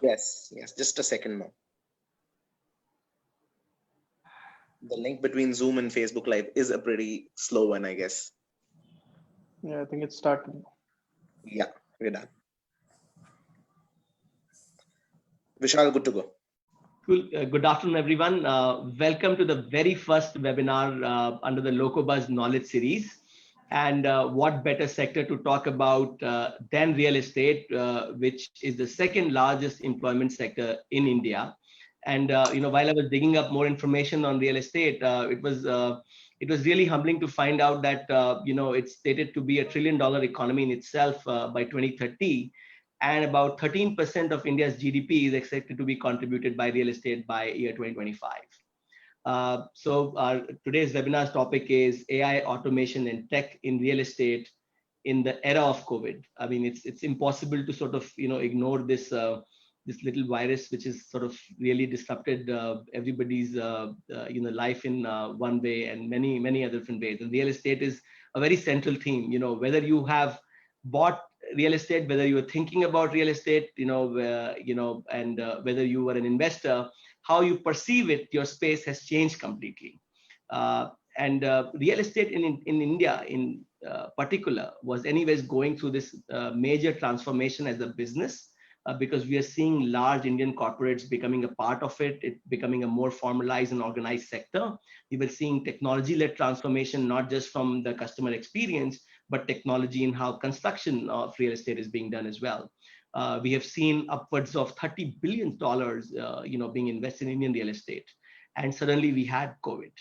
Yes, yes. Just a second more. The link between Zoom and Facebook Live is a pretty slow one, I guess. Yeah, I think it's starting. Yeah, we're done. Vishal, good to go. Cool. Good afternoon, everyone. Welcome to the very first webinar under the LocoBuzz Knowledge Series. And what better sector to talk about than real estate, which is the second largest employment sector in India. And while I was digging up more information on real estate, it was really humbling to find out that it's stated to be $1 trillion economy in itself by 2030, and about 13% of India's GDP is expected to be contributed by real estate by year 2025. So our today's webinar's topic is AI, automation, and tech in real estate in the era of COVID. I mean, it's impossible to sort of ignore this little virus, which is sort of really disrupted everybody's life in one way and many other different ways. And real estate is a very central theme. Whether you have bought real estate, whether you were thinking about real estate, and whether you were an investor, how you perceive it, your space has changed completely. And real estate in India in particular was anyways going through this major transformation as a business, because we are seeing large Indian corporates becoming a part of it becoming a more formalized and organized sector. We were seeing technology-led transformation, not just from the customer experience, but technology in how construction of real estate is being done as well. We have seen upwards of $30 billion, being invested in Indian real estate. And suddenly we had COVID.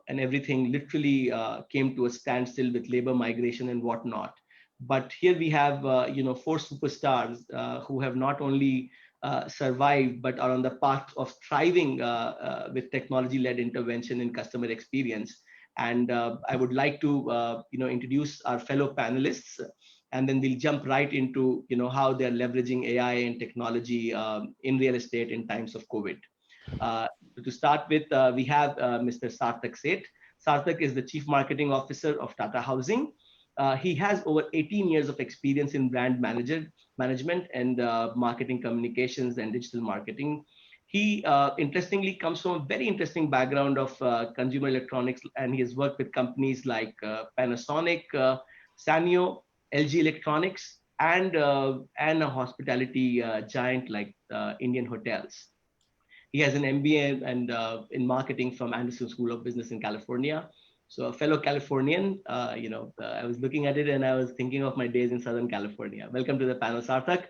And everything literally came to a standstill with labor migration and whatnot. But here we have, four superstars who have not only survived, but are on the path of thriving with technology-led intervention in customer experience. And I would like to, introduce our fellow panelists, and then we'll jump right into, how they're leveraging AI and technology in real estate in times of COVID. To start with, we have Mr. Sarthak Seth. Sarthak is the Chief Marketing Officer of Tata Housing. He has over 18 years of experience in brand management and marketing communications and digital marketing. He interestingly comes from a very interesting background of consumer electronics, and he has worked with companies like Panasonic, Sanyo, LG Electronics, and a hospitality giant like Indian Hotels. He has an MBA and in marketing from Anderson School of Business in California. So a fellow Californian, I was looking at it and I was thinking of my days in Southern California. Welcome to the panel, Sarthak.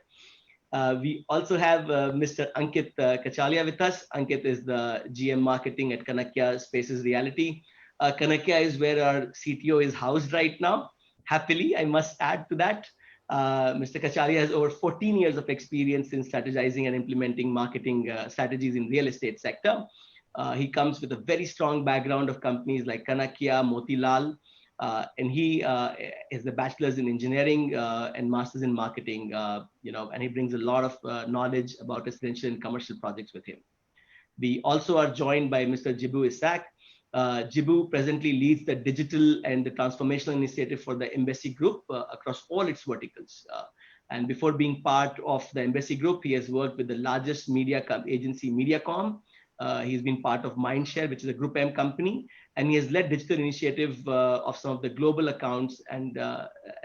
We also have Mr. Ankit Kachalia with us. Ankit is the GM marketing at Kanakya Spaces Reality. Kanakya is where our CTO is housed right now. Happily, I must add to that. Mr. Kachalia has over 14 years of experience in strategizing and implementing marketing strategies in real estate sector. He comes with a very strong background of companies like Kanakya, Motilal, and he is a bachelor's in engineering and master's in marketing, and he brings a lot of knowledge about residential and commercial projects with him. We also are joined by Mr. Jibu Isaac. Jibu presently leads the digital and the transformational initiative for the Embassy Group across all its verticals. And before being part of the Embassy Group, he has worked with the largest media agency, Mediacom. He's been part of Mindshare, which is a Group M company, and he has led digital initiative of some of the global accounts, and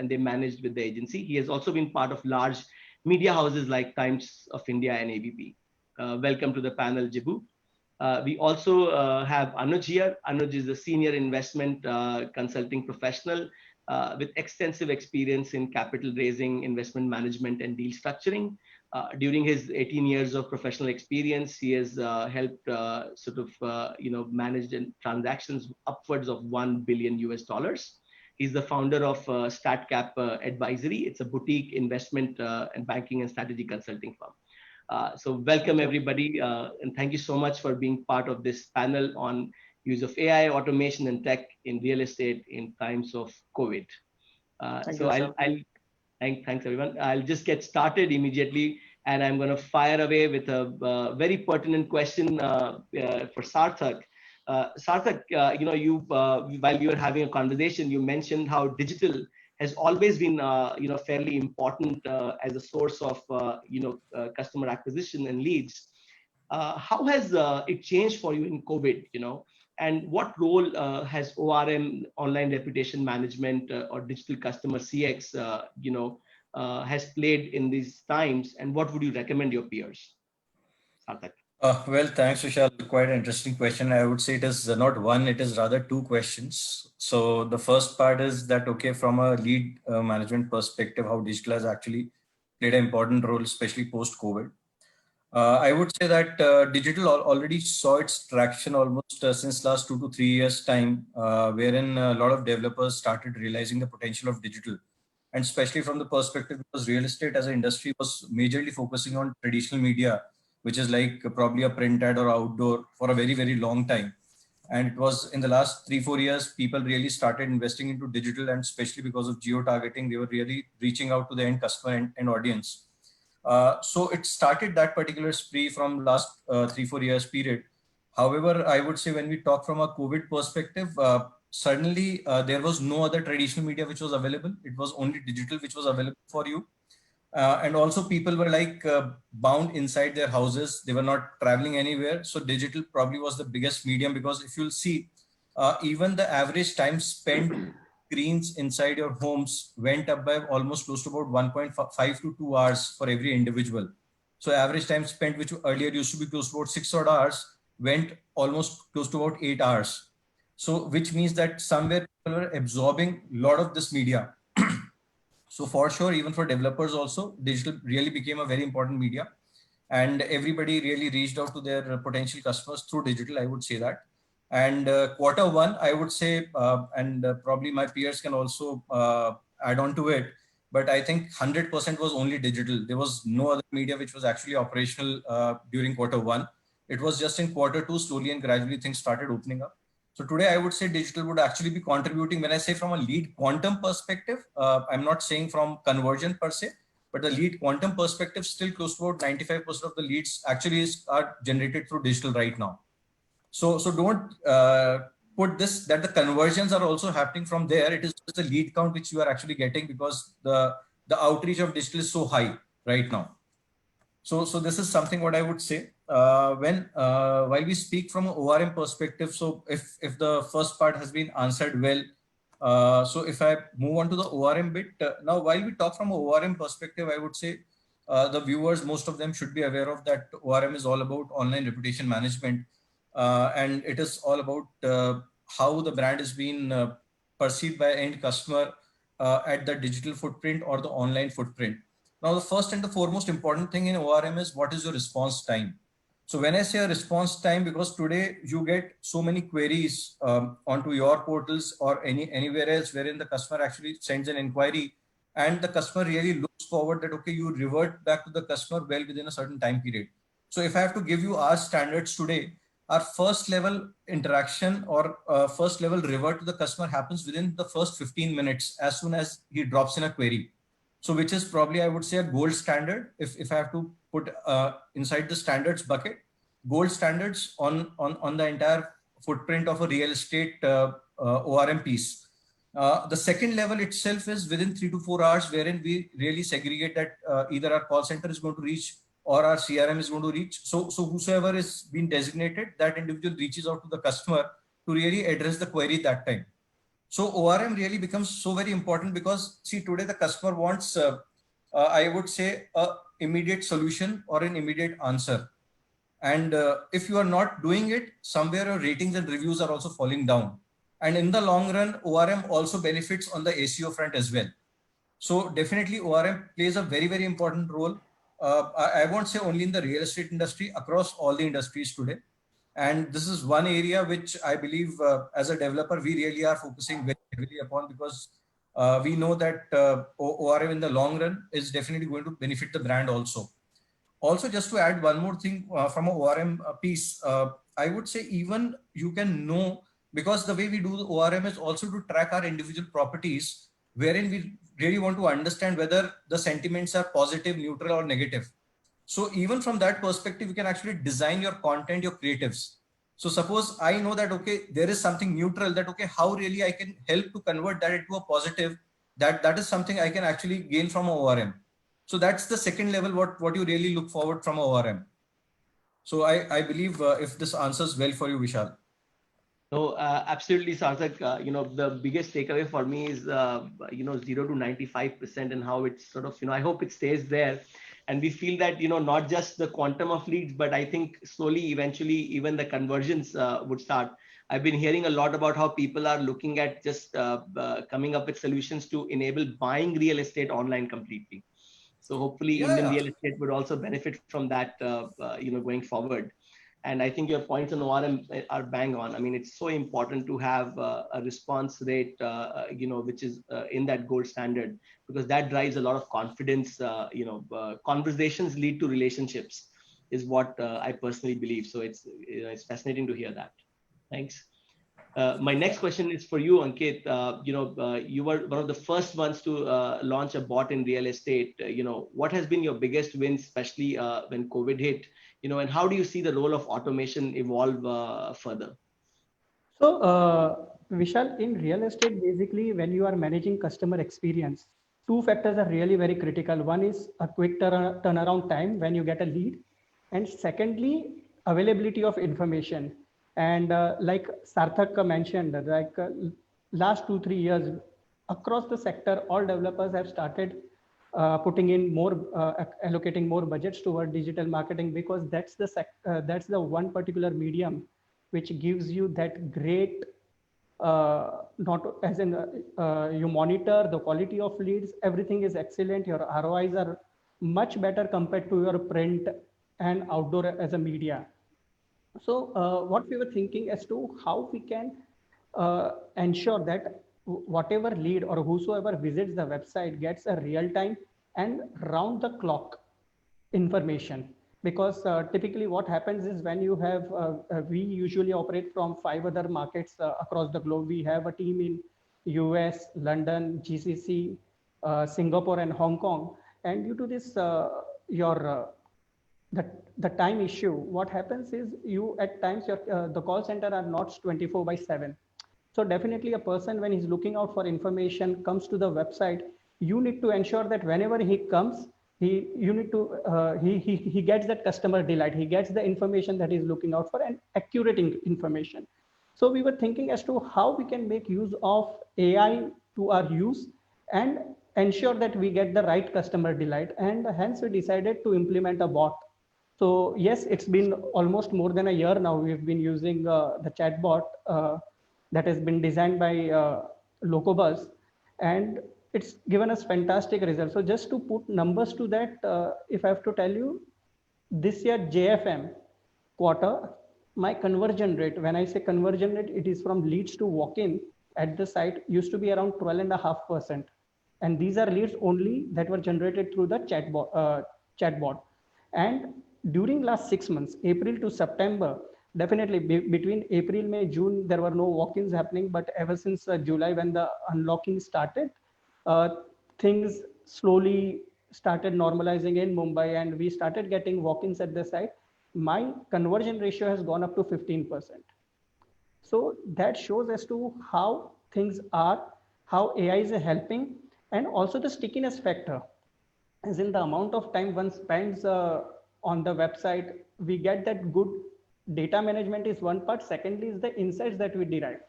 they managed with the agency. He has also been part of large media houses like Times of India and ABP. Welcome to the panel, Jibu. We also have Anuj here. Anuj is a senior investment consulting professional with extensive experience in capital raising, investment management, and deal structuring. During his 18 years of professional experience, he has helped manage transactions upwards of $1 billion US. He's the founder of StatCap Advisory. It's a boutique investment and banking and strategy consulting firm. So welcome everybody, and thank you so much for being part of this panel on use of AI, automation, and tech in real estate in times of COVID. Thanks everyone. I'll just get started immediately, and I'm going to fire away with a very pertinent question for Sarthak. Sarthak, while you were having a conversation, you mentioned how digital has always been fairly important as a source of customer acquisition and leads. How has it changed for you in COVID? And what role has ORM, online reputation management, or digital customer CX, has played in these times? And what would you recommend your peers? Sarthak. Well, thanks, Vishal. Quite an interesting question. I would say it is not one, it is rather two questions. So the first part is that, okay, from a lead management perspective, how digital has actually played an important role, especially post-COVID. I would say that digital already saw its traction almost since last 2 to 3 years time, wherein a lot of developers started realizing the potential of digital. And especially from the perspective, because real estate as an industry was majorly focusing on traditional media, which is like probably a print ad or outdoor for a very, very long time. And it was in the last 3-4 years, people really started investing into digital, and especially because of geo-targeting, they were really reaching out to the end customer and audience. So it started that particular spree from last 3-4 years period. However, I would say when we talk from a COVID perspective, suddenly there was no other traditional media which was available. It was only digital which was available for you. And also people were like bound inside their houses. They were not traveling anywhere. So digital probably was the biggest medium, because if you'll see, even the average time spent screens inside your homes went up by almost close to about 1.5 to 2 hours for every individual. So average time spent, which earlier used to be close to about 6 odd hours, went almost close to about 8 hours. So which means that somewhere people were absorbing a lot of this media. So for sure, even for developers also, digital really became a very important media, and everybody really reached out to their potential customers through digital, I would say that. And Q1, I would say, and probably my peers can also add on to it, but I think 100% was only digital. There was no other media which was actually operational during Q1. It was just in Q2, slowly and gradually things started opening up. So today I would say digital would actually be contributing. When I say from a lead quantum perspective, I'm not saying from conversion per se, but the lead quantum perspective, still close to about 95% of the leads actually are generated through digital right now. So don't put this, that the conversions are also happening from there. It is just the lead count which you are actually getting, because the outreach of digital is so high right now. So this is something what I would say. While we speak from an ORM perspective, so if the first part has been answered well, so if I move on to the ORM bit, now while we talk from an ORM perspective, I would say the viewers, most of them should be aware of that ORM is all about online reputation management. And it is all about how the brand is being perceived by end customer at the digital footprint or the online footprint. Now, the first and the foremost important thing in ORM is what is your response time. So when I say a response time, because today you get so many queries onto your portals or anywhere else wherein the customer actually sends an inquiry, and the customer really looks forward that, okay, you revert back to the customer well within a certain time period. So if I have to give you our standards today, our first level interaction or first level revert to the customer happens within the first 15 minutes as soon as he drops in a query. So which is probably, I would say, a gold standard. If I have to put inside the standards bucket, gold standards on the entire footprint of a real estate ORM piece. The second level itself is within 3 to 4 hours, wherein we really segregate that either our call center is going to reach or our CRM is going to reach. So whosoever is being designated, that individual reaches out to the customer to really address the query that time. So ORM really becomes so very important, because see, today the customer wants, I would say, a immediate solution or an immediate answer. And if you are not doing it, somewhere your ratings and reviews are also falling down. And in the long run, ORM also benefits on the SEO front as well. So definitely ORM plays a very, very important role. I won't say only in the real estate industry, across all the industries today. And this is one area which I believe as a developer, we really are focusing very heavily upon, because we know that ORM in the long run is definitely going to benefit the brand also. Also, just to add one more thing from a ORM piece, I would say even you can know, because the way we do the ORM is also to track our individual properties, wherein we really want to understand whether the sentiments are positive, neutral, or negative. So even from that perspective, you can actually design your content, your creatives. So suppose I know that, okay, there is something neutral, that, okay, how really I can help to convert that into a positive, that is something I can actually gain from a ORM. So that's the second level, what you really look forward from a ORM. So I believe if this answers well for you, Vishal. No, absolutely, Sarthak. The biggest takeaway for me is, 0 to 95% and how it's sort of, I hope it stays there. And we feel that, not just the quantum of leads, but I think slowly, eventually, even the conversions would start. I've been hearing a lot about how people are looking at just coming up with solutions to enable buying real estate online completely. So hopefully, Indian real estate would also benefit from that, going forward. And I think your points on ORM are bang on. I mean, it's so important to have a response rate, which is in that gold standard, because that drives a lot of confidence. Conversations lead to relationships, is what I personally believe. So it's fascinating to hear that. Thanks. My next question is for you, Ankit. You were one of the first ones to launch a bot in real estate. What has been your biggest win, especially when COVID hit? And how do you see the role of automation evolve further? So, Vishal, in real estate, basically, when you are managing customer experience, two factors are really very critical. One is a quick turnaround time when you get a lead, and secondly, availability of information. And like Sarthak mentioned, like last 2-3 years across the sector, all developers have started putting in more, allocating more budgets toward digital marketing, because that's the one particular medium which gives you that great, not as in you monitor the quality of leads, everything is excellent. Your ROIs are much better compared to your print and outdoor as a media. So what we were thinking as to how we can ensure that whatever lead or whosoever visits the website gets a real-time and round-the-clock information. Because typically what happens is when you have, we usually operate from 5 other markets across the globe. We have a team in US, London, GCC, Singapore, and Hong Kong. And due to this, the time issue, what happens is you at times the call center are not 24/7. So definitely a person, when he's looking out for information, comes to the website, you need to ensure that whenever he comes, he gets that customer delight. He gets the information that he's looking out for and accurate information. So we were thinking as to how we can make use of AI to our use and ensure that we get the right customer delight. And hence we decided to implement a bot. So yes, it's been almost more than a year now. We've been using the chatbot that has been designed by Locobuzz, and it's given us fantastic results. So just to put numbers to that, if I have to tell you, this year JFM quarter, my conversion rate, when I say conversion rate, it is from leads to walk-in at the site, used to be around 12.5%. And these are leads only that were generated through the chatbot. And during last 6 months, April to September, definitely between April, May, June, there were no walk-ins happening. But ever since July, when the unlocking started, things slowly started normalizing in Mumbai, and we started getting walk-ins at the site. My conversion ratio has gone up to 15%. So that shows as to how things are, how AI is helping, and also the stickiness factor, as in the amount of time one spends on the website. We get that good data management is one part. Secondly is the insights that we derive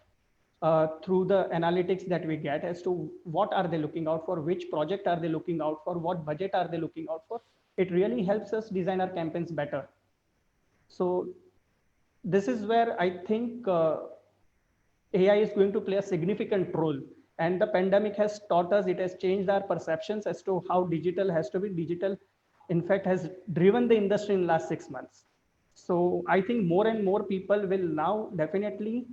through the analytics that we get as to what are they looking out for, which project are they looking out for, what budget are they looking out for. It really helps us design our campaigns better. So this is where I think AI is going to play a significant role. And the pandemic has taught us, it has changed our perceptions as to how digital has to be. Digital, in fact, has driven the industry in the last 6 months. So I think more and more people will now definitely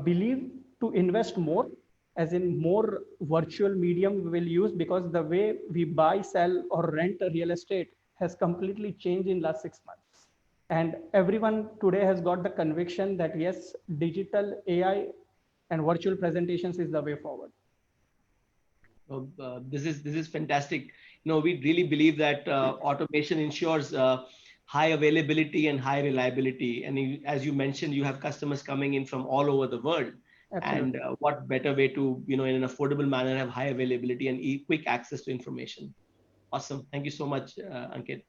believe to invest more, as in more virtual medium we will use, because the way we buy, sell, or rent a real estate has completely changed in the last 6 months. And everyone today has got the conviction that yes, digital, AI, and virtual presentations is the way forward. This is fantastic. We really believe that automation ensures high availability and high reliability. And as you mentioned, you have customers coming in from all over the world. Absolutely. And what better way to, in an affordable manner, have high availability and quick access to information. Awesome. Thank you so much, Ankit.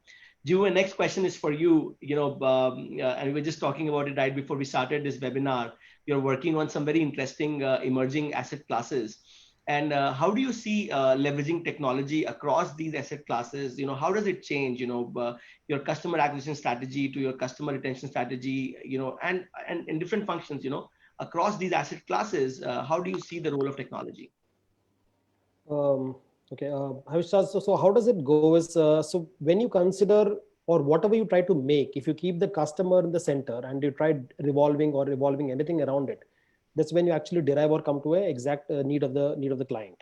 Jivu, the next question is for you. And we were just talking about it right before we started this webinar. You're working on some very interesting emerging asset classes. And how do you see leveraging technology across these asset classes? How does it change, your customer acquisition strategy to your customer retention strategy, and in different functions, across these asset classes, how do you see the role of technology? Okay, so how does it go is, so when you consider or whatever you try to make, if you keep the customer in the center and you try revolving anything around it, that's when you actually derive or come to a exact need of the client.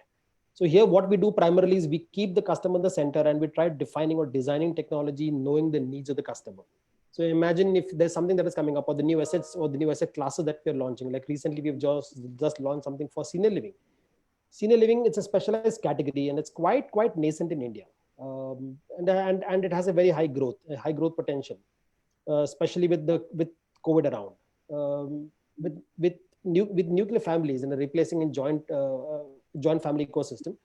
So here what we do primarily is we keep the customer in the center and we try defining or designing technology, knowing the needs of the customer. So imagine if there's something that is coming up, or the new assets or the new asset classes that we're launching. Like recently we've just launched something for senior living. Senior living, it's a specialized category and it's quite nascent in India, and it has a very high growth potential, especially with COVID around, with nuclear families and replacing in joint family ecosystem.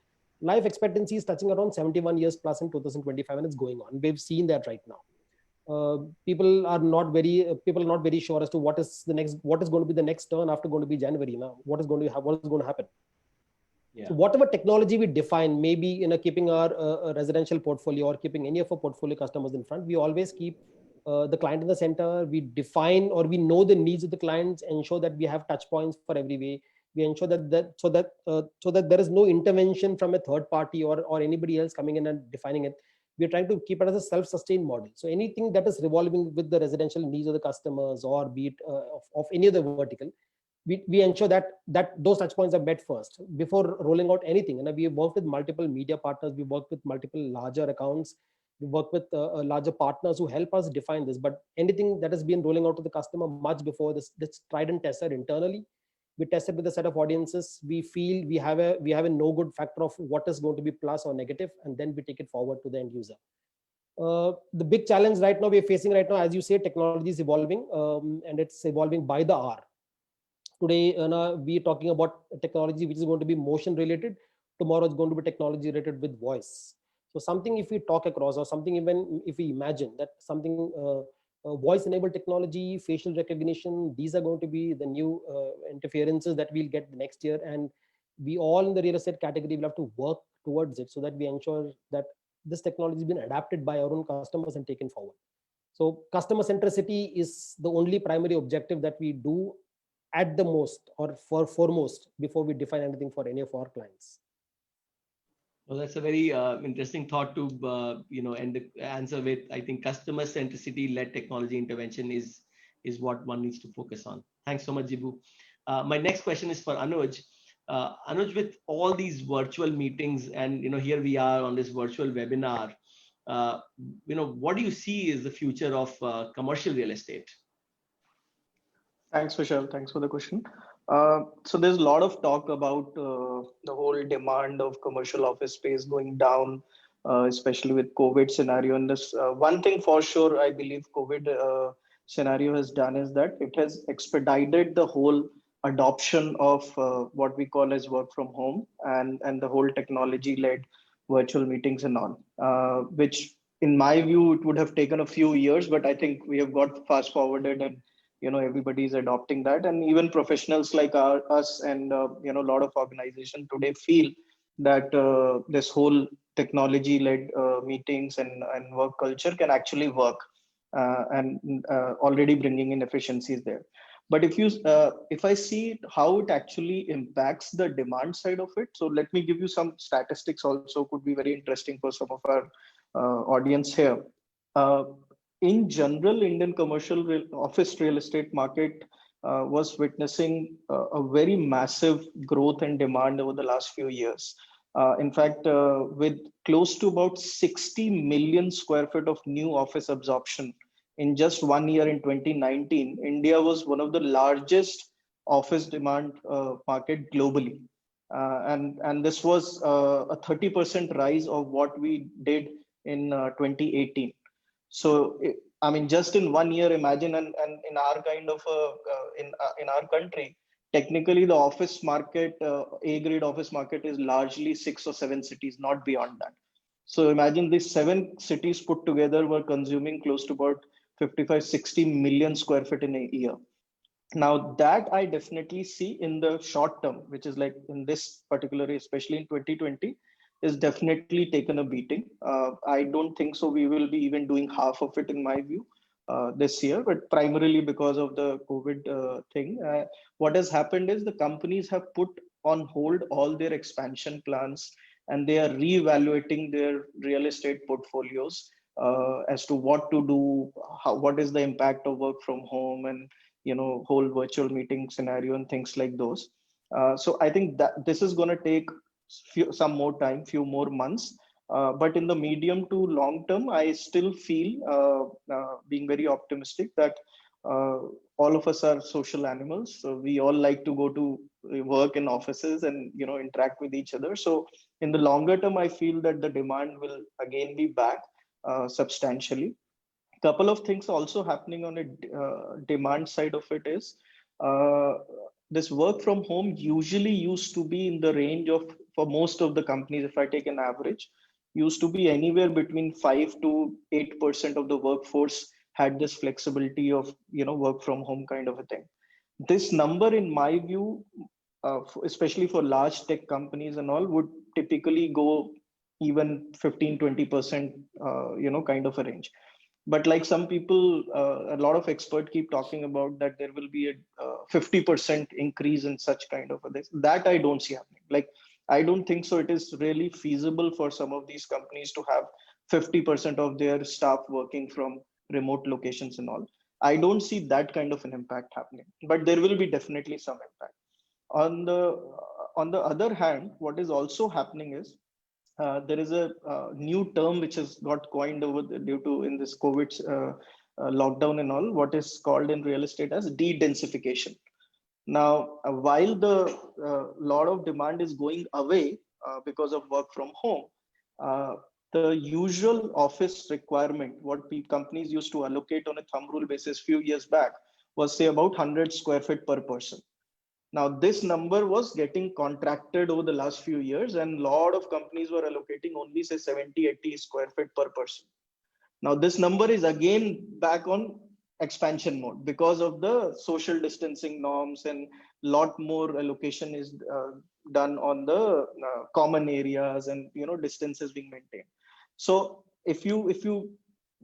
Life expectancy is touching around 71 years plus in 2025, and it's going on. We've seen that right now. People are not very sure as to what is going to be the next turn after going to be January. Now, what is going to happen? Yeah. So whatever technology we define, maybe keeping our residential portfolio or keeping any of our portfolio customers in front, we always keep the client in the center. We define or we know the needs of the clients, ensure that we have touch points for every way. We ensure so that there is no intervention from a third party or anybody else coming in and defining it. We're trying to keep it as a self-sustained model. So anything that is revolving with the residential needs of the customers, or be it of any other vertical, we ensure that those touch points are met first before rolling out anything. And we have worked with multiple media partners, we worked with multiple larger accounts, we work with larger partners who help us define this. But anything that has been rolling out to the customer much before this tried and tested internally. We tested with a set of audiences. We feel we have a no good factor of what is going to be plus or negative, and then we take it forward to the end user. The big challenge right now we're facing right now, as you say, technology is evolving, and it's evolving by the hour. Today, we're talking about technology which is going to be motion related. Tomorrow it's going to be technology related with voice. So something, if we talk across, or something even if we imagine that something, voice enabled technology, facial recognition, these are going to be the new interferences that we'll get the next year. And we all in the real estate category will have to work towards it so that we ensure that this technology has been adapted by our own customers and taken forward. So customer centricity is the only primary objective that we do at the most or for foremost before we define anything for any of our clients. Well, that's a very interesting thought to end the answer with. I think customer centricity led technology intervention is what one needs to focus on. Thanks so much, Jibu. My next question is for Anuj. Anuj, with all these virtual meetings and here we are on this virtual webinar, what do you see is the future of commercial real estate? Thanks, Vishal. Thanks for the question. So there's a lot of talk about the whole demand of commercial office space going down, especially with COVID scenario. And this one thing for sure, I believe COVID scenario has done is that it has expedited the whole adoption of what we call as work from home and the whole technology-led virtual meetings and all, which in my view, it would have taken a few years, but I think we have got fast forwarded and everybody's adopting that. And even professionals like us and a lot of organizations today feel that this whole technology-led meetings and work culture can actually work, and already bringing in efficiencies there. But if I see how it actually impacts the demand side of it, so let me give you some statistics also, could be very interesting for some of our audience here. In general, Indian commercial office real estate market was witnessing a very massive growth and demand over the last few years. In fact, with close to about 60 million square feet of new office absorption in just 1 year in 2019, India was one of the largest office demand market globally. And this was a 30% rise of what we did in 2018. So, I mean, just in 1 year, imagine, and in our kind of in our country, technically the office market, A grade office market is largely 6 or 7 cities, not beyond that. So imagine these 7 cities put together were consuming close to about 55, 60 million square feet in a year. Now that I definitely see in the short term, which is like in this particular, especially in 2020, is definitely taken a beating. I don't think so. We will be even doing half of it in my view this year, but primarily because of the COVID thing. What has happened is the companies have put on hold all their expansion plans and they are reevaluating their real estate portfolios as to what to do, what is the impact of work from home, and whole virtual meeting scenario and things like those. So I think that this is going to take some more time, few more months. But in the medium to long term, I still feel being very optimistic that all of us are social animals. So we all like to go to work in offices and interact with each other. So in the longer term, I feel that the demand will again be back substantially. Couple of things also happening on a demand side of it is uh, this work from home usually used to be in the range of, for most of the companies, if I take an average, used to be anywhere between 5 to 8% of the workforce had this flexibility of work from home kind of a thing. This number in my view, especially for large tech companies and all, would typically go even 15-20% kind of a range. But like some people, a lot of experts keep talking about that there will be a 50% increase in such kind of a this. That I don't see happening. Like, I don't think so. It is really feasible for some of these companies to have 50% of their staff working from remote locations and all. I don't see that kind of an impact happening, but there will be definitely some impact. On the other hand, what is also happening is there is a new term which has got coined over due to in this COVID lockdown and all, what is called in real estate as de-densification. Now, while the lot of demand is going away because of work from home, uh, the usual office requirement, what companies used to allocate on a thumb rule basis few years back, was say about 100 square feet per person. Now, this number was getting contracted over the last few years, and a lot of companies were allocating only say 70, 80 square feet per person. Now, this number is again back on expansion mode because of the social distancing norms, and lot more allocation is done on the common areas, and distances being maintained. So if you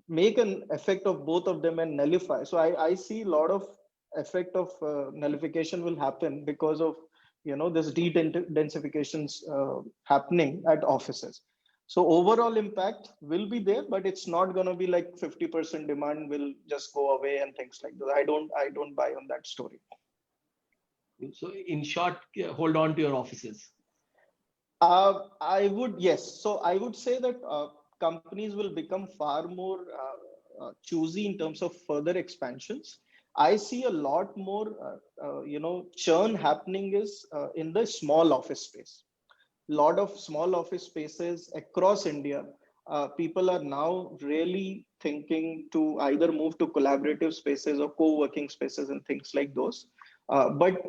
make an effect of both of them and nullify, so I see a lot of effect of nullification will happen because of this de-densifications happening at offices. So overall impact will be there, but it's not going to be like 50% demand will just go away and things like that. I don't buy on that story. So in short, hold on to your offices. I would, yes. So I would say that companies will become far more choosy in terms of further expansions. I see a lot more, churn happening is in the small office space. Lot of small office spaces across India. People are now really thinking to either move to collaborative spaces or co-working spaces and things like those. But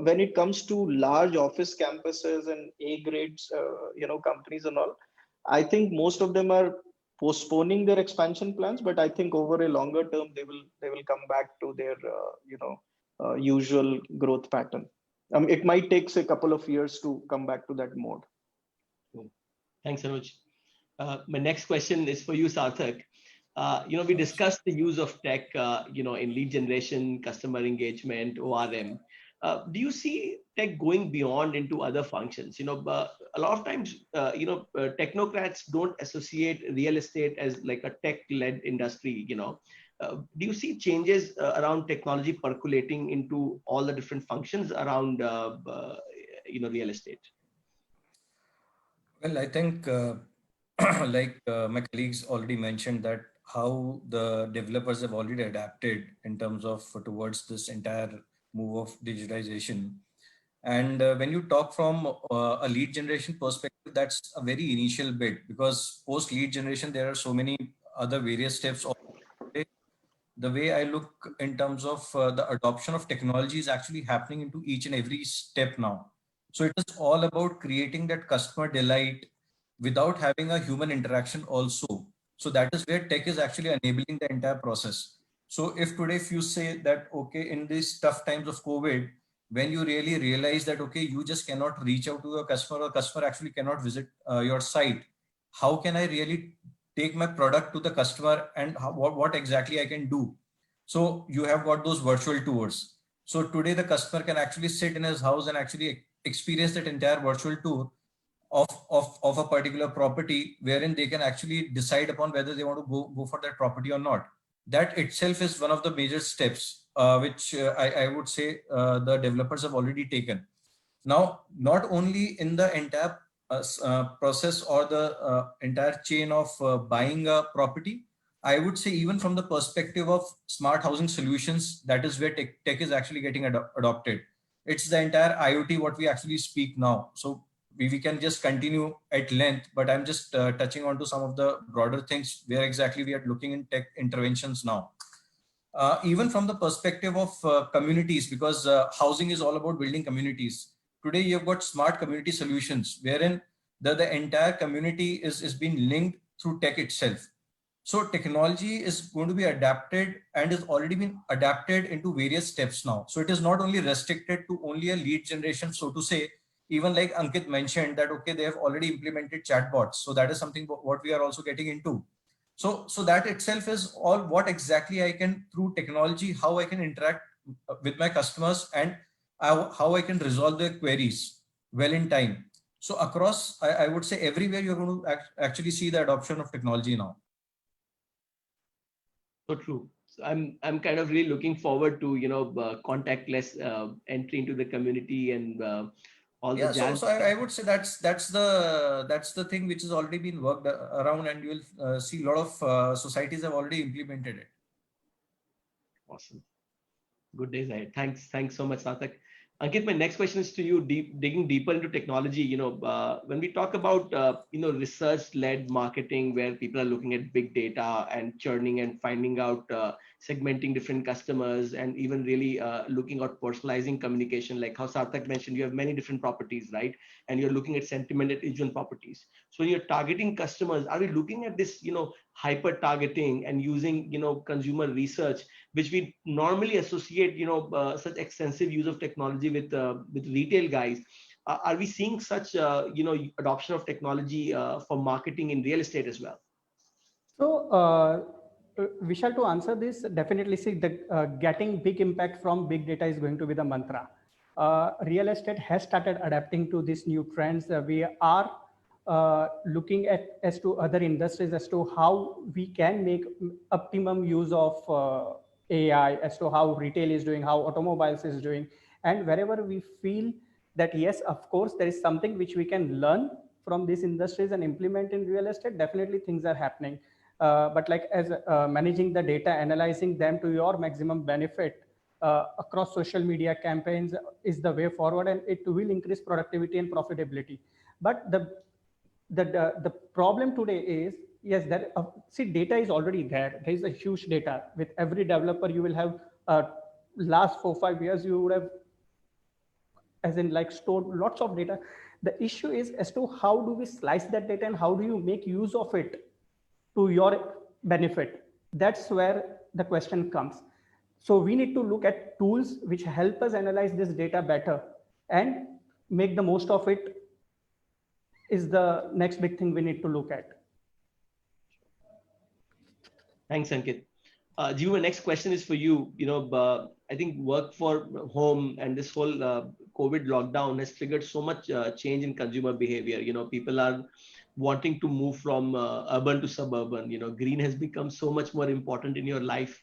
when it comes to large office campuses and A grades, companies and all, I think most of them are postponing their expansion plans. But I think over a longer term, they will come back to their usual growth pattern. It might take a couple of years to come back to that mode. Thanks, Anuj. My next question is for you, Sarthak. We discussed the use of tech, in lead generation, customer engagement, ORM. Do you see tech going beyond into other functions? A lot of times, technocrats don't associate real estate as like a tech-led industry. Do you see changes around technology percolating into all the different functions around, real estate? Well, I think, like my colleagues already mentioned, that how the developers have already adapted in terms of towards this entire move of digitization. And when you talk from a lead generation perspective, that's a very initial bit, because post lead generation, there are so many other various steps the way I look in terms of the adoption of technology is actually happening into each and every step now. So it is all about creating that customer delight without having a human interaction also. So that is where tech is actually enabling the entire process. So if today, if you say that, okay, in these tough times of COVID, when you really realize that, okay, you just cannot reach out to a customer, or customer actually cannot visit your site, how can I really take my product to the customer, and what exactly I can do? So you have got those virtual tours. So today the customer can actually sit in his house and actually experience that entire virtual tour of a particular property, wherein they can actually decide upon whether they want to go for that property or not. That itself is one of the major steps which I would say the developers have already taken. Now, not only in the entire process or the entire chain of buying a property, I would say even from the perspective of smart housing solutions, that is where tech is actually getting adopted. It's the entire IoT what we actually speak now. So we can just continue at length, but I'm just touching on to some of the broader things where exactly we are looking in tech interventions now. Even from the perspective of communities, because housing is all about building communities. Today, you've got smart community solutions wherein the entire community is being linked through tech itself. So technology is going to be adapted and is already been adapted into various steps now. So it is not only restricted to only a lead generation, so to say. Even like Ankit mentioned that, okay, they have already implemented chatbots. So that is something what we are also getting into. So that itself is all what exactly I can, through technology, how I can interact with my customers, and how I can resolve their queries well in time. So across, I would say everywhere you're going to actually see the adoption of technology now. So true. So I'm kind of really looking forward to contactless entry into the community and all the jazz. So I would say that's the thing which has already been worked around, and you will see a lot of societies have already implemented it. Awesome. Good days ahead. Thanks so much, Sarthak. Ankit, my next question is to you, digging deeper into technology. When we talk about research-led marketing, where people are looking at big data and churning and finding out, segmenting different customers, and even really looking at personalizing communication, like how Sarthak mentioned, you have many different properties, right? And you're looking at sentiment at each one properties. So when you're targeting customers, are we looking at this, hyper targeting and using, consumer research, which we normally associate, such extensive use of technology with retail guys? Are we seeing such, adoption of technology for marketing in real estate as well? So, Vishal, to answer this, definitely see that getting big impact from big data is going to be the mantra. Real estate has started adapting to these new trends. We are looking at as to other industries as to how we can make optimum use of AI, as to how retail is doing, how automobiles is doing, and wherever we feel that yes, of course, there is something which we can learn from these industries and implement in real estate. Definitely, things are happening. But like as managing the data, analyzing them to your maximum benefit across social media campaigns is the way forward, and it will increase productivity and profitability. But the problem today is, yes, that see, data is already there. There is a huge data. With every developer, you will have last 4-5 years, you would have, as in like, stored lots of data. The issue is as to how do we slice that data and how do you make use of it to your benefit. That's where the question comes. So we need to look at tools which help us analyze this data better and make the most of it, is the next big thing we need to look at. Thanks, Ankit. Jivu, my next question is for you. I think work for home and this whole COVID lockdown has triggered so much change in consumer behavior. People are wanting to move from urban to suburban. Green has become so much more important in your life,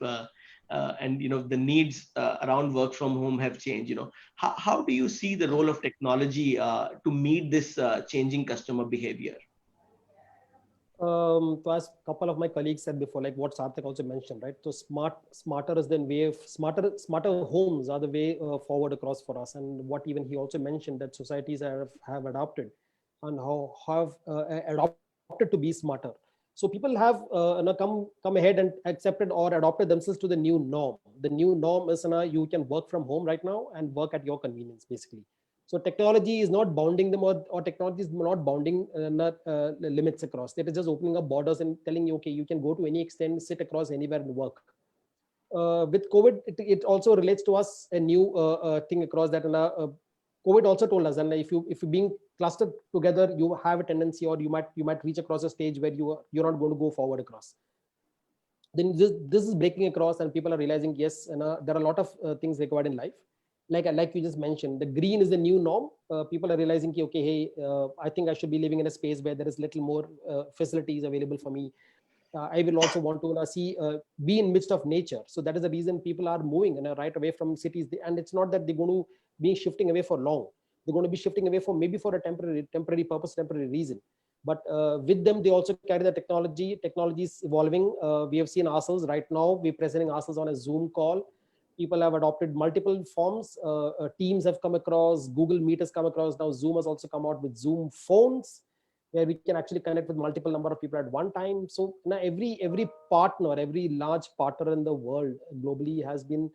and the needs around work from home have changed. How do you see the role of technology to meet this changing customer behavior? So as a couple of my colleagues said before, like what Sarthak also mentioned, right? So smarter is the way of smarter homes are the way forward across for us. And what even he also mentioned, that societies have adopted and how have adopted to be smarter. So people have come ahead and accepted or adopted themselves to the new norm. The new norm is you can work from home right now and work at your convenience, basically. So technology is not bounding them, or technology is not bounding limits across. It is just opening up borders and telling you, okay, you can go to any extent, sit across anywhere and work. With COVID, it also relates to us a new thing across that. COVID also told us, and if you being clustered together, you have a tendency, or you might reach across a stage where you're not going to go forward across. Then this is breaking across, and people are realizing, yes, and there are a lot of things required in life. Like you just mentioned, the green is the new norm. People are realizing, okay, hey, I think I should be living in a space where there is little more facilities available for me. I will also want to be in midst of nature. So that is the reason people are moving right away from cities. And it's not that they're going to be shifting away for long. They're going to be shifting away for maybe for a temporary purpose, temporary reason. But with them, they also carry the technology. Technology is evolving. We have seen ourselves right now. We're presenting ourselves on a Zoom call. People have adopted multiple forms. Teams have come across. Google Meet has come across. Now Zoom has also come out with Zoom phones, where we can actually connect with multiple number of people at one time. So now every partner, every large partner in the world globally has been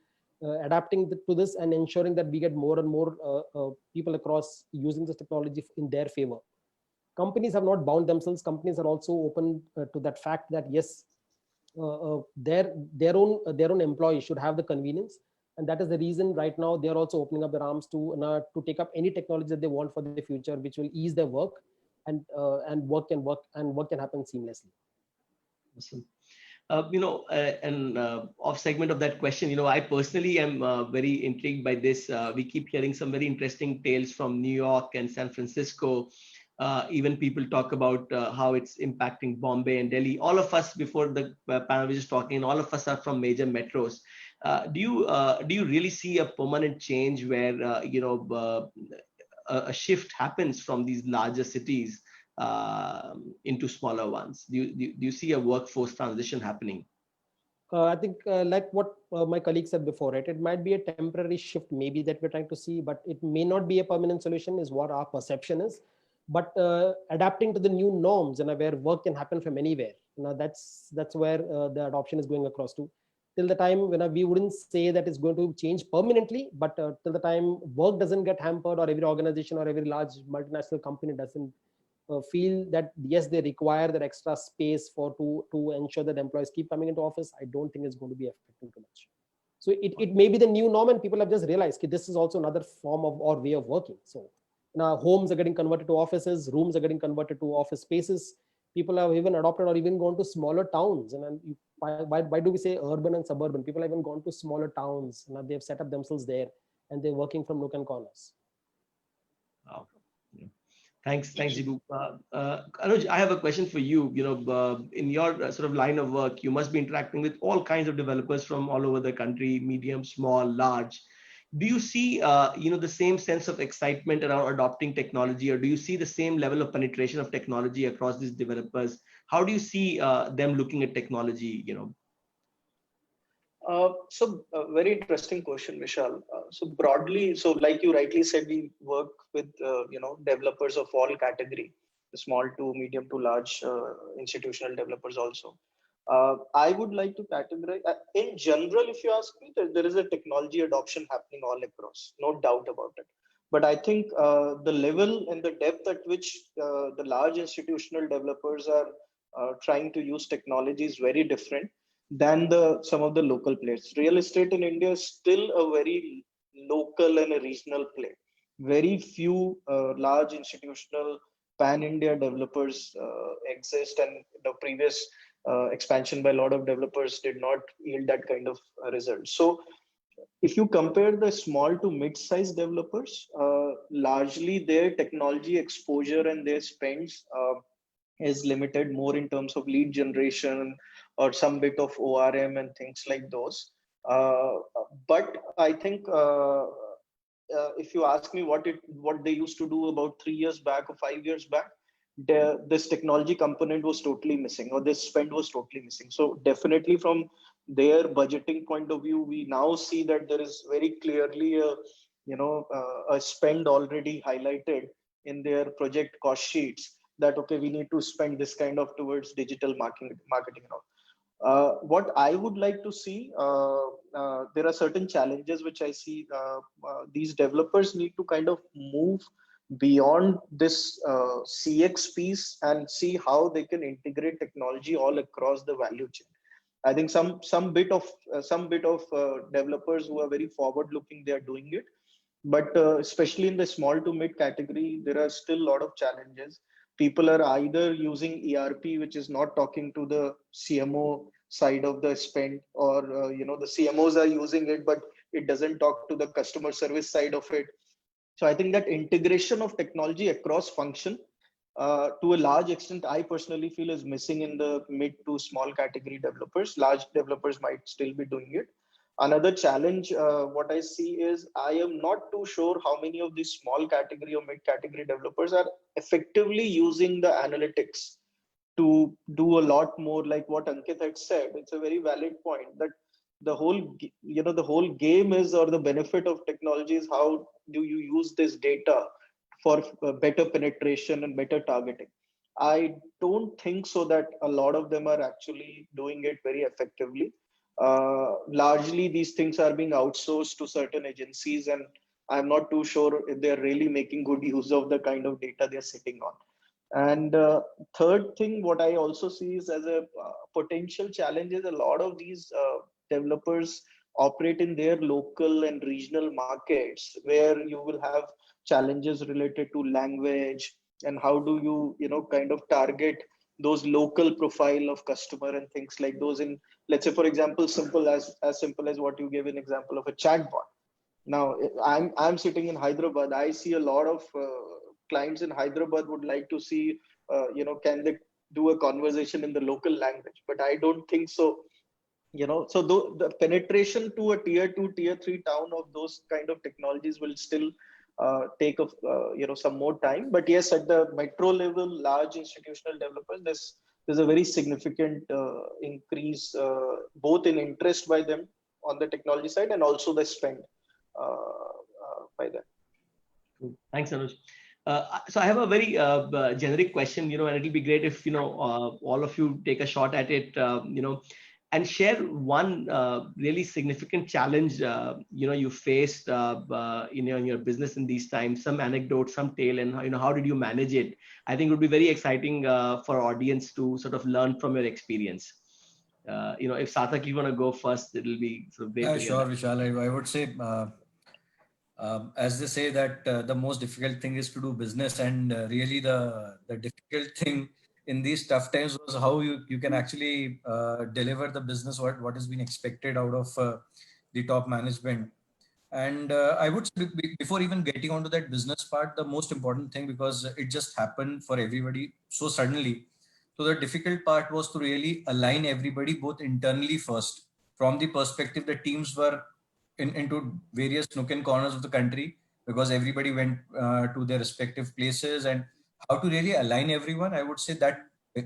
adapting to this and ensuring that we get more and more people across using this technology in their favor. Companies have not bound themselves. Companies are also open to that fact that yes, their own employees should have the convenience, and that is the reason right now they are also opening up their arms to take up any technology that they want for the future, which will ease their work, and work can happen seamlessly. Awesome. Off segment of that question, I personally am very intrigued by this. We keep hearing some very interesting tales from New York and San Francisco. Even people talk about how it's impacting Bombay and Delhi. All of us, before the panel was just talking, all of us are from major metros. Do you really see a permanent change where a shift happens from these larger cities into smaller ones? Do you see a workforce transition happening? I think like what my colleague said before, right? It might be a temporary shift maybe that we're trying to see, but it may not be a permanent solution is what our perception is. But adapting to the new norms and where work can happen from anywhere, that's where the adoption is going across to. Till the time when we wouldn't say that it's going to change permanently, but till the time work doesn't get hampered, or every organization or every large multinational company doesn't feel that yes, they require that extra space to ensure that employees keep coming into office, I don't think it's going to be affecting too much. So it may be the new norm, and people have just realized this is also another form of or way of working. So now homes are getting converted to offices, rooms are getting converted to office spaces. People have even adopted or even gone to smaller towns. And why do we say urban and suburban? People have even gone to smaller towns, and they've set up themselves there, and they're working from nook and corners. Wow. Thanks, Jibu. Anuj, I have a question for you. In your sort of line of work, you must be interacting with all kinds of developers from all over the country, medium, small, large. Do you see, the same sense of excitement around adopting technology, or do you see the same level of penetration of technology across these developers? How do you see them looking at technology? So very interesting question, Vishal. So broadly, so like you rightly said, we work with developers of all category, the small to medium to large institutional developers also. I would like to categorize in general. If you ask me, there is a technology adoption happening all across, no doubt about it. But I think the level and the depth at which the large institutional developers are trying to use technology is very different than some of the local players. Real estate in India is still a very local and a regional play. Very few large institutional pan-India developers exist, and the previous expansion by a lot of developers did not yield that kind of result. So if you compare the small to mid-sized developers, largely their technology exposure and their spends is limited more in terms of lead generation or some bit of ORM and things like those. But I think if you ask me what they used to do about 3 years back or 5 years back, this technology component was totally missing, or this spend was totally missing. So definitely from their budgeting point of view, we now see that there is very clearly a spend already highlighted in their project cost sheets, that, okay, we need to spend this kind of towards digital marketing and all. What I would like to see, there are certain challenges which I see. These developers need to kind of move beyond this CX piece and see how they can integrate technology all across the value chain. I think some bit of developers who are very forward looking, they are doing it, but especially in the small to mid category, there are still a lot of challenges. People are either using ERP, which is not talking to the CMO side of the spend, or the CMOs are using it, but it doesn't talk to the customer service side of it. So I think that integration of technology across function, to a large extent, I personally feel is missing in the mid to small category developers. Large developers might still be doing it. Another challenge, what I see is, I am not too sure how many of these small category or mid category developers are effectively using the analytics to do a lot more, like what Ankit had said. It's a very valid point that the whole game is, or the benefit of technology is, how do you use this data for better penetration and better targeting. I don't think so that a lot of them are actually doing it very effectively. Largely these things are being outsourced to certain agencies, and I'm not too sure if they're really making good use of the kind of data they're sitting on. And third thing, what I also see is as a potential challenge is, a lot of these developers operate in their local and regional markets, where you will have challenges related to language, and how do you kind of target those local profile of customer and things like those. In, let's say, for example, as simple as what you gave an example of a chatbot. Now I'm sitting in Hyderabad. I see a lot of clients in Hyderabad would like to see, can they do a conversation in the local language? But I don't think so. So the penetration to a tier 2, tier 3 town of those kind of technologies will still take some more time. But yes, at the metro level, large institutional developers, there's a very significant increase, both in interest by them on the technology side, and also the spend by them. Cool. Thanks, Anuj. So I have a very generic question, and it'll be great if all of you take a shot at it, and share one really significant challenge you faced in your business in these times. Some anecdotes, some tale, and how did you manage it? I think it would be very exciting for our audience to sort of learn from your experience. If Sarthak, you want to go first, it'll be sort of great. Yeah, sure, Vishal. I would say, as they say, that the most difficult thing is to do business, and really the difficult thing in these tough times was how you can actually deliver the business what has been expected out of the top management. And I would say, before even getting onto that business part, the most important thing, because it just happened for everybody so suddenly. So the difficult part was to really align everybody, both internally first, from the perspective that teams were into various nook and corners of the country, because everybody went to their respective places, and how to really align everyone. I would say that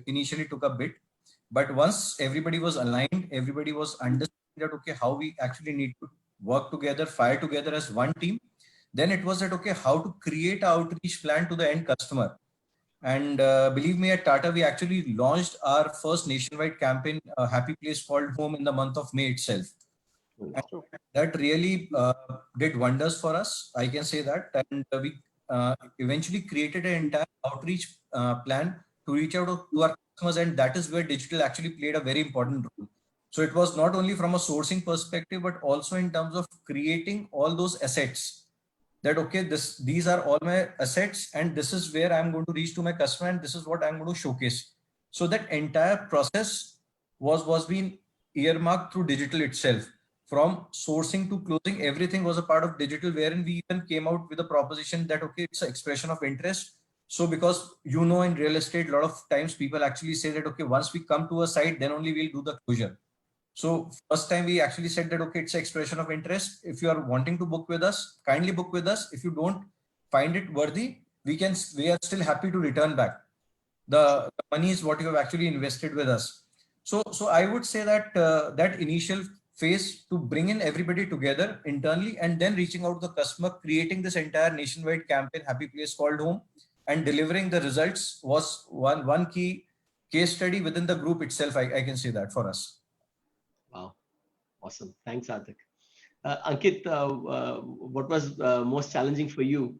initially took a bit, but once everybody was aligned, everybody was understanding that, okay, how we actually need to work together, fire together as one team. Then it was that, okay, how to create an outreach plan to the end customer. And believe me, at Tata, we actually launched our first nationwide campaign, Happy Place Called Home, in the month of May itself. And that really did wonders for us, I can say that. And we eventually created an entire outreach plan to reach out to our customers, and that is where digital actually played a very important role. So it was not only from a sourcing perspective, but also in terms of creating all those assets. That, okay, these are all my assets, and this is where I'm going to reach to my customer, and this is what I'm going to showcase. So that entire process was being earmarked through digital itself. From sourcing to closing, everything was a part of digital, wherein we even came out with a proposition that, okay, it's an expression of interest. So because in real estate, a lot of times people actually say that, okay, once we come to a site, then only we'll do the closure. So first time we actually said that, okay, it's an expression of interest. If you are wanting to book with us, kindly book with us. If you don't find it worthy, we are still happy to return back. The money is what you have actually invested with us. So I would say that that initial phase to bring in everybody together internally, and then reaching out to the customer, creating this entire nationwide campaign, Happy Place Called Home, and delivering the results was one key case study within the group itself. I can say that for us. Wow. Awesome. Thanks, Arthik. Ankit, what was most challenging for you?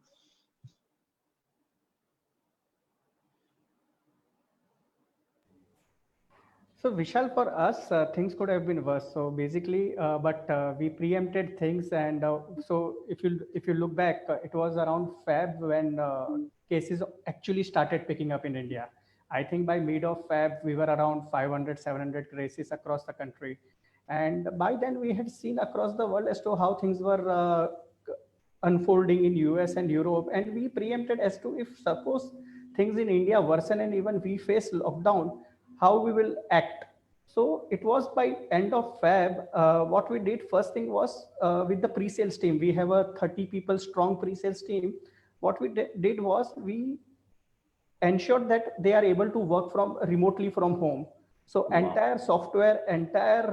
So Vishal, for us, things could have been worse. So basically, but we preempted things, and so if you look back, it was around Feb when cases actually started picking up in India. I think by mid of Feb, we were around 500, 700 cases across the country, and by then we had seen across the world as to how things were unfolding in US and Europe, and we preempted as to if suppose things in India worsen and even we face lockdown, how we will act. So it was by end of Feb, what we did first thing was with the pre-sales team, we have a 30 people strong pre-sales team. What we did was we ensured that they are able to work from remotely from home. So Wow. entire software, entire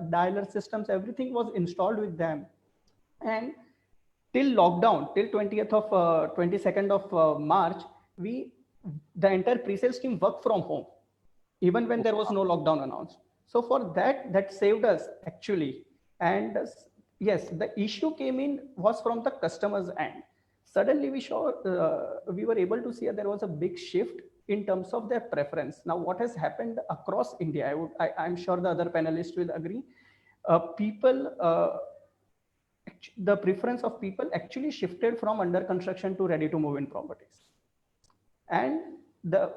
dialer systems, everything was installed with them. And till lockdown, till 20th of 22nd of March, the entire pre-sales team worked from home, even when there was no lockdown announced. So for that saved us actually. And yes, the issue came in was from the customer's end. Suddenly we were able to see that there was a big shift in terms of their preference. Now, what has happened across India, I'm sure the other panelists will agree. The preference of people actually shifted from under construction to ready to move in properties. And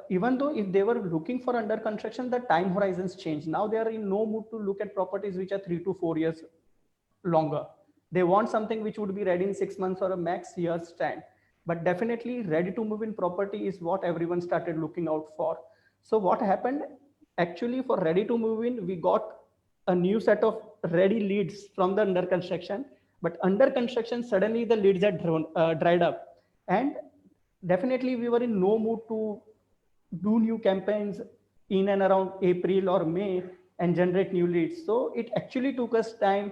even though if they were looking for under construction, the time horizons changed. Now they are in no mood to look at properties which are 3 to 4 years longer. They want something which would be ready in 6 months or a max year's time. But definitely ready to move in property is what everyone started looking out for. So what happened actually for ready to move in, we got a new set of ready leads from the under construction, but under construction, suddenly the leads had dried up. And definitely we were in no mood to do new campaigns in and around April or May and generate new leads. So it actually took us time,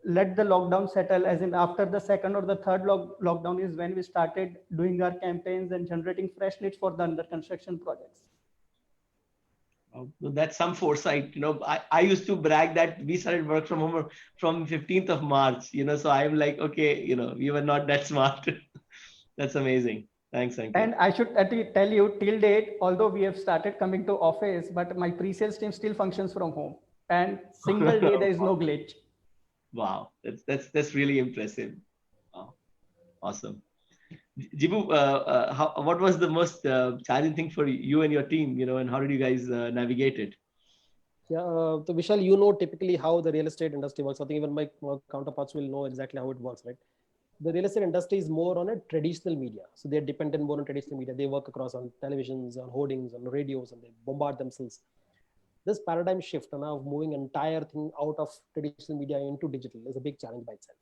let the lockdown settle, as in after the second or the third lockdown is when we started doing our campaigns and generating fresh leads for the under construction projects. That's some foresight. I used to brag that we started work from home from 15th of March, so I'm like, okay, we were not that smart. That's amazing. Thanks, Ankit. And I should tell you, till date, although we have started coming to office, but my pre-sales team still functions from home. And single day, there is no glitch. Wow, that's really impressive. Wow. Awesome. Jibu, what was the most challenging thing for you and your team, and how did you guys navigate it? Yeah, so Vishal, typically how the real estate industry works. I think even my counterparts will know exactly how it works, right? The real estate industry is more on a traditional media. So they're dependent more on traditional media. They work across on televisions, on hoardings, on radios, and they bombard themselves. This paradigm shift now of moving entire thing out of traditional media into digital is a big challenge by itself.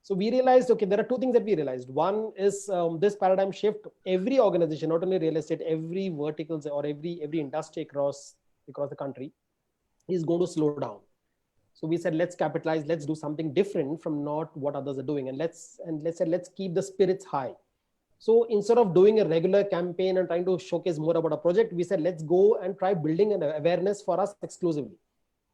So we realized, okay, there are two things that we realized. One is this paradigm shift. Every organization, not only real estate, every verticals or every industry across the country is going to slow down. So we said, let's capitalize, let's do something different from not what others are doing. And let's keep the spirits high. So instead of doing a regular campaign and trying to showcase more about a project, we said, let's go and try building an awareness for us exclusively.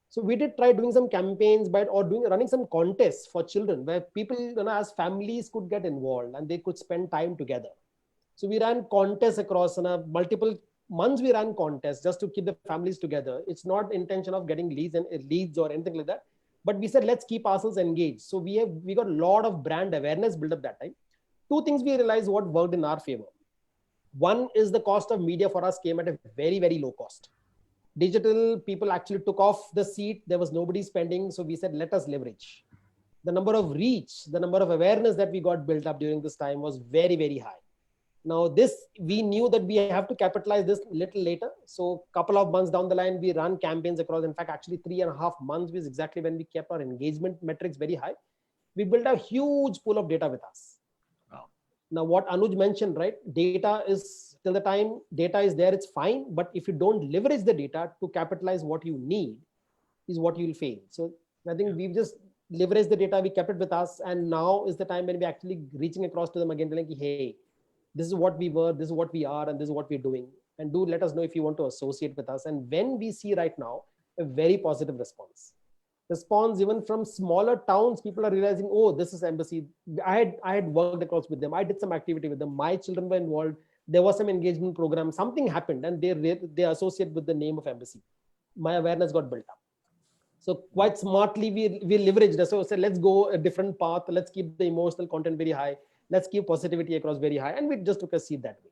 So we did try doing some campaigns running some contests for children where people, as families could get involved and they could spend time together. So we ran contests across multiple months. We ran contests just to keep the families together. It's not intention of getting leads or anything like that. But we said, let's keep ourselves engaged. So we got a lot of brand awareness built up that time. Two things we realized what worked in our favor. One is the cost of media for us came at a very, very low cost. Digital people actually took off the seat. There was nobody spending. So we said, let us leverage. The number of reach, the number of awareness that we got built up during this time was very, very high. Now we knew that we have to capitalize this a little later. So a couple of months down the line, we ran campaigns across. In fact, actually 3.5 months was exactly when we kept our engagement metrics very high. We built a huge pool of data with us. Wow. Now, what Anuj mentioned, right? Data is till the time data is there, it's fine. But if you don't leverage the data to capitalize what you need is what you'll fail. So I think we've just leveraged the data. We kept it with us. And now is the time when we're actually reaching across to them again, like, hey, this is what we were, this is what we are, and this is what we're doing. And do let us know if you want to associate with us. And when we see right now a very positive response even from smaller towns, people are realizing, oh, this is embassy. I had worked across with them. I did some activity with them. My children were involved. There was some engagement program. Something happened, and they associate with the name of embassy. My awareness got built up. So quite smartly, we leveraged this. So let's go a different path. Let's keep the emotional content very high. Let's keep positivity across very high. And we just took a seat that way.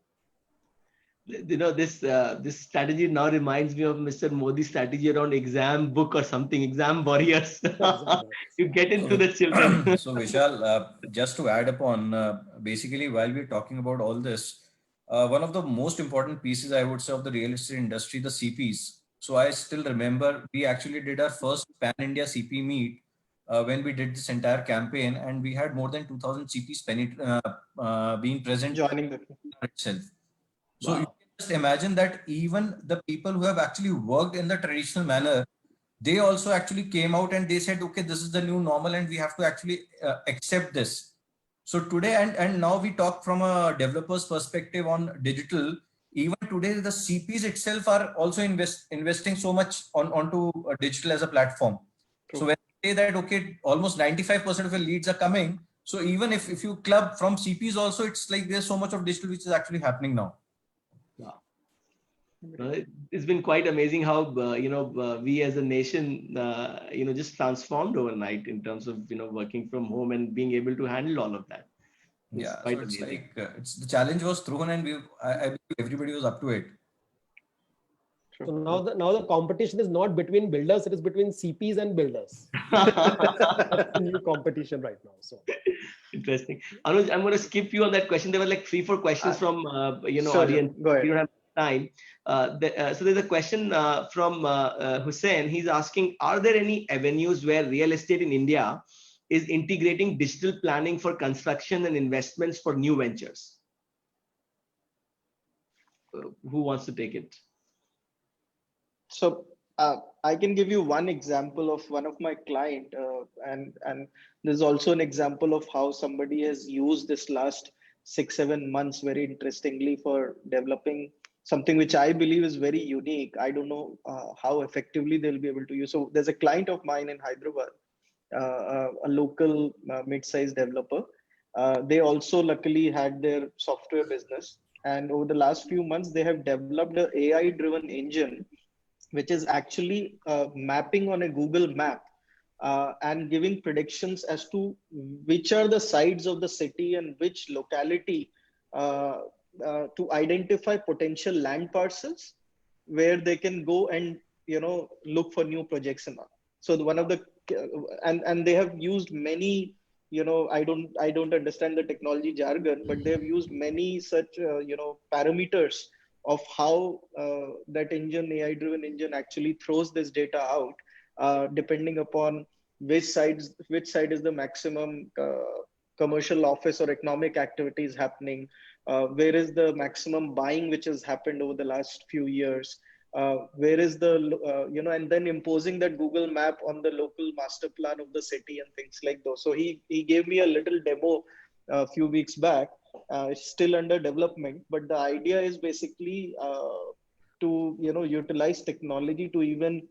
You know, this strategy now reminds me of Mr. Modi's strategy around exam book or something, exam warriors. You get into the children. So Vishal, just to add upon, basically while we're talking about all this, one of the most important pieces, I would say, of the real estate industry, the CPs. So I still remember we actually did our first Pan-India CP meet when we did this entire campaign, and we had more than 2,000 CPs being present Joining the itself. So Wow. you can just imagine that even the people who have actually worked in the traditional manner, they also actually came out and they said, okay, this is the new normal and we have to actually accept this. So today, and now we talk from a developer's perspective on digital. Even today, the CPs itself are also investing so much onto digital as a platform. True. So when we say that, okay, almost 95% of your leads are coming. So even if you club from CPs also, it's like there's so much of digital which is actually happening now. It's been quite amazing how we as a nation just transformed overnight in terms of working from home and being able to handle all of that. Yeah, so quite it's amazing. like it's the challenge was thrown, and I believe everybody was up to it. So now the competition is not between builders; it is between CPs and builders. That's the new competition right now. So Interesting. Anuj, I'm going to skip you on that question. There were like 3-4 questions from Sure, audience. go ahead. We don't have time. So there's a question from Hussein. He's asking, are there any avenues where real estate in India is integrating digital planning for construction and investments for new ventures? Who wants to take it? So I can give you one example of one of my client, and there's also an example of how somebody has used this last 6-7 months very interestingly for developing something which I believe is very unique. I don't know how effectively they'll be able to use. So there's a client of mine in Hyderabad, a local mid-sized developer. They also luckily had their software business, and over the last few months they have developed an AI-driven engine which is actually mapping on a Google map and giving predictions as to which are the sides of the city and which locality to identify potential land parcels where they can go and look for new projects and all. So one of the and they have used many I don't understand the technology jargon, but they have used many such parameters of how that engine, AI-driven engine, actually throws this data out, depending upon which side is the maximum commercial office or economic activities happening, where is the maximum buying which has happened over the last few years, where is the and then imposing that Google map on the local master plan of the city and things like those. So he gave me a little demo a few weeks back. It's still under development, but the idea is basically to utilize technology to even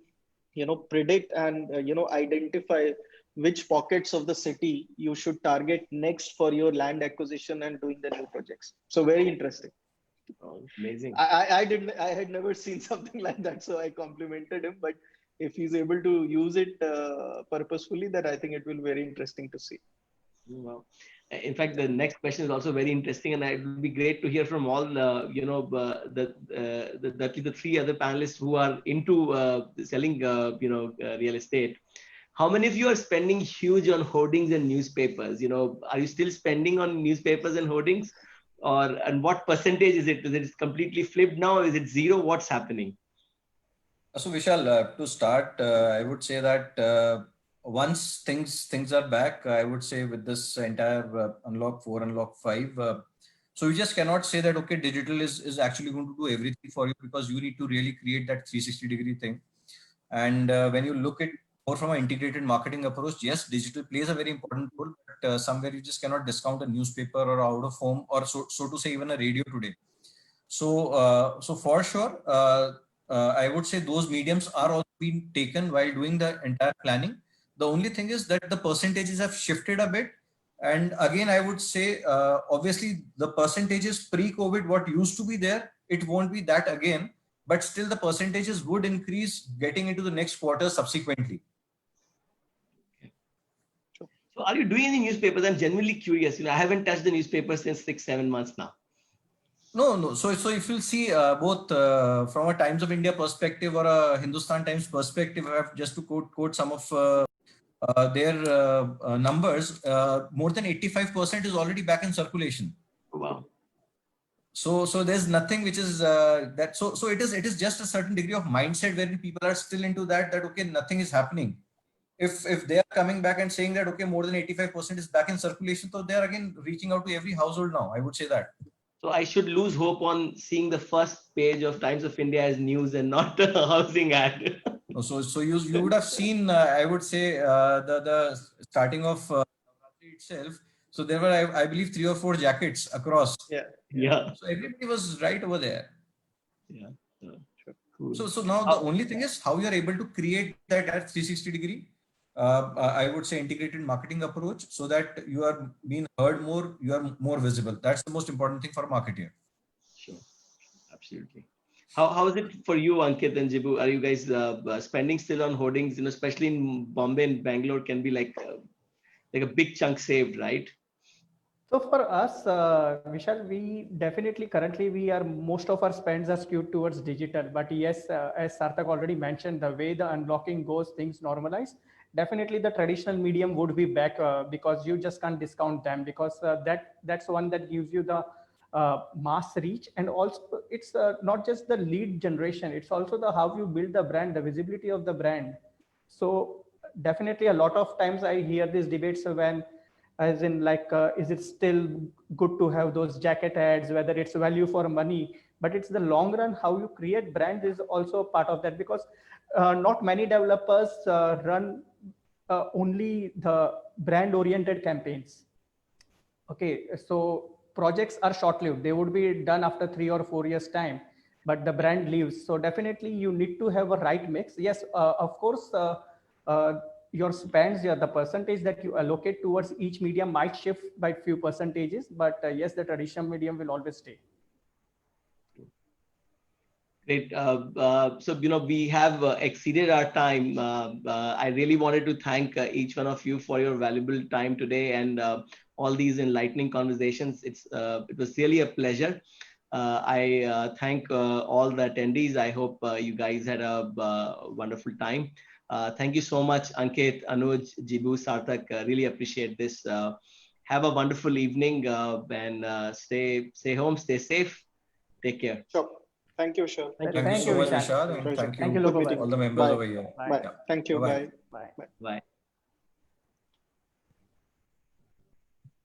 predict and identify which pockets of the city you should target next for your land acquisition and doing the new projects. So very interesting. Oh, amazing. I had never seen something like that, so I complimented him. But if he's able to use it purposefully, then I think it will be very interesting to see. Wow. In fact, the next question is also very interesting, and it would be great to hear from all the 3 other panelists who are into selling real estate. How many of you are spending huge on hoardings and newspapers? Are you still spending on newspapers and hoardings, and what percentage is it? Is it completely flipped now? Is it zero? What's happening? So Vishal, to start, I would say that once things are back, I would say with this entire unlock 4, unlock 5, so you just cannot say that, okay, digital is actually going to do everything for you, because you need to really create that 360-degree thing. And when you look at more from an integrated marketing approach, yes, digital plays a very important role. But somewhere you just cannot discount a newspaper or out of home, or so to say even a radio today. So for sure, I would say those mediums are also being taken while doing the entire planning. The only thing is that the percentages have shifted a bit. And again, I would say, obviously the percentages pre-COVID, what used to be there, it won't be that again, but still the percentages would increase getting into the next quarter subsequently. So are you doing any newspapers? I'm genuinely curious. I haven't touched the newspaper since 6-7 months now. No. So if you'll see both from a Times of India perspective or a Hindustan Times perspective, I have just to quote some of their numbers, more than 85% is already back in circulation. Wow. So there's nothing which is that. So it is just a certain degree of mindset where people are still into that okay, nothing is happening. If they are coming back and saying that okay, more than 85% is back in circulation, so they are again reaching out to every household now. I would say that. So I should lose hope on seeing the first page of Times of India as news and not a housing ad. So you would have seen, I would say, the starting of itself. So there were, I believe, 3 or 4 jackets across. Yeah. So everybody was right over there. Yeah. Cool. So now the only thing is how you are able to create that at 360 degree. I would say integrated marketing approach, so that you are being heard more, you are more visible. That's the most important thing for a marketer. Sure. Absolutely. How is it for you, Ankit and Jibu? Are you guys spending still on hoardings? Especially in Bombay and Bangalore, can be like a big chunk saved, right? So for us, Vishal, we definitely currently most of our spends are skewed towards digital. But yes, as Sarthak already mentioned, the way the unlocking goes, things normalize. Definitely the traditional medium would be back because you just can't discount them, because that's one that gives you the mass reach. And also it's not just the lead generation, it's also the how you build the brand, the visibility of the brand. So definitely a lot of times I hear these debates when, as in like, is it still good to have those jacket ads, whether it's value for money, but it's the long run, how you create brands is also part of that, because not many developers run only the brand oriented campaigns. Okay, so projects are short-lived. They would be done after 3 or 4 years time, but the brand lives. So definitely you need to have a right mix. Yes, of course, your spends, the percentage that you allocate towards each medium might shift by few percentages, but yes, the traditional medium will always stay. Great. So, we have exceeded our time. I really wanted to thank each one of you for your valuable time today and all these enlightening conversations. It was really a pleasure. I thank all the attendees. I hope you guys had a wonderful time. Thank you so much, Ankit, Anuj, Jibu, Sarthak. Really appreciate this. Have a wonderful evening and stay home, stay safe. Take care. Sure. Thank you, Vishal. Thank you so much, Vishal, and thank you All all the members over here. Bye. Yeah. Thank you. Bye-bye. Bye. Bye.